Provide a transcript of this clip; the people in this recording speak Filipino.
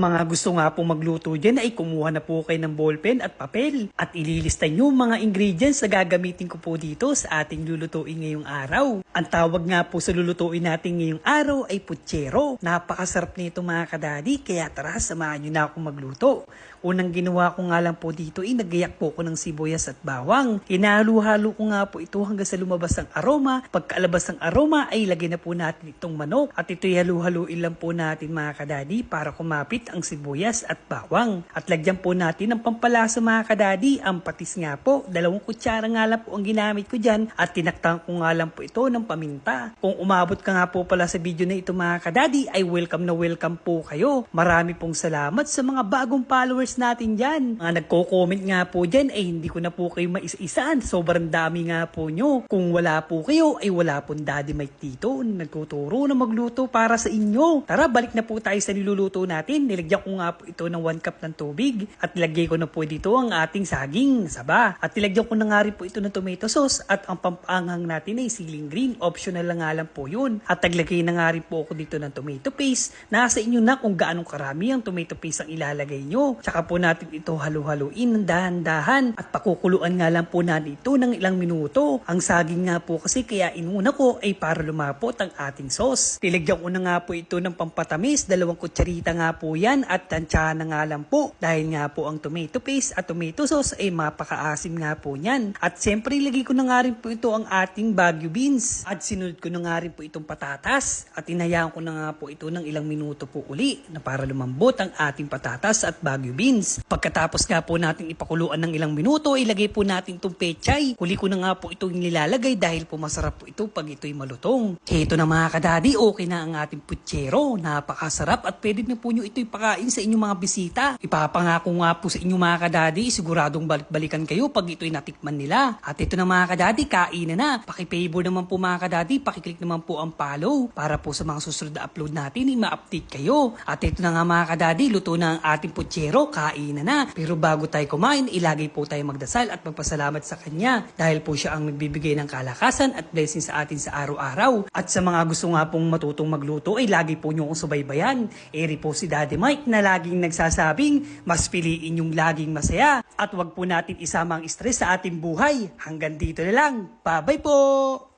Mga gusto nga po magluto dyan ay kumuha na po kayo ng ballpen at papel at ililista nyo mga ingredients na gagamitin ko po dito sa ating lulutuin ngayong araw. Ang tawag nga po sa lulutuin natin ngayong araw ay putsero. Napakasarap nito mga kadadi, kaya tara samahan nyo na ako magluto. Unang ginawa ko nga lang po dito ay nagayak po ko ng sibuyas at bawang. Hinalo-halo ko nga po ito hanggang sa lumabas ang aroma. Pagkalabas ng aroma ay lagay na po natin itong manok at ito'y halu-haluin lang po natin mga kadadi para kumapit ang sibuyas at bawang. At lagyan po natin ng pampalasa mga kadadi, ang patis nga po. 2 kutsara nga lang po ang ginamit ko dyan at tinaktan ko nga lang po ito ng paminta. Kung umabot ka nga po pala sa video na ito mga kadadi ay welcome na welcome po kayo. Marami pong salamat sa mga bagong followers natin dyan. Mga nagko-comment nga po dyan ay hindi ko na po kayo maisa-isaan. Sobrang dami nga po nyo. Kung wala po kayo ay wala pong Daddy Mike dito. Nagtuturo na magluto para sa inyo. Tara balik na po tayo sa niluluto natin. Nilagyan ko nga po ito ng 1 cup ng tubig at nilagay ko na po dito ang ating saging saba. At nilagyan ko na nga rin po ito ng tomato sauce at ang pampanghang natin ay siling green. Optional lang nga lang po yun. At naglagay na nga rin po ako dito ng tomato paste. Nasa inyo na kung gaano karami ang tomato paste ang ilalagay nyo. Tsaka po natin ito halu-haluin ng dahan-dahan at pakukuluan nga lang po natin ito ng ilang minuto. Ang saging nga po kasi kaya inuna ko ay para lumapot ang ating sauce. Nilagyan ko na nga po ito ng pampatamis. 2 kutsarita nga po yan at tansyahan na nga lang po dahil nga po ang tomato paste at tomato sauce ay mapakaasim nga po niyan. At siyempre ilagay ko na nga rin po ito ang ating Baguio beans at sinunod ko na nga rin po itong patatas at inayaan ko na nga po ito ng ilang minuto po uli na para lumambot ang ating patatas at Baguio beans. Pagkatapos nga po natin ipakuluan ng ilang minuto, ilagay po natin itong pechay. Huli ko na nga po itong nilalagay dahil po masarap po ito pag ito'y malutong. Heto na mga kadadi, okay na ang ating putsero. Napakasarap at pwede na po nyo ito'y pakain sa inyong mga bisita. Ipapangako nga po sa inyong mga kadadi, siguradong balik-balikan kayo pag ito'y natikman nila. At ito na mga kadadi, kain na. Paki-favor naman po mga kadadi, pakiclick naman po ang follow para po sa mga susunod na upload natin, ma-update kayo. At ito na nga mga kadadi, luto na ang ating putsero, kain na. Pero bago tayo kumain, ilagay po tayo magdasal at magpasalamat sa Kanya dahil po siya ang nagbibigay ng kalakasan at blessing sa atin sa araw-araw. At sa mga gusto nga pong matutong magluto ay lagi po nyo kong subaybayan. Eri po si Daddy Mike na laging nagsasabing mas piliin yung laging masaya at wag po natin isama ang stress sa ating buhay. Hanggang dito na lang. Bye-bye po!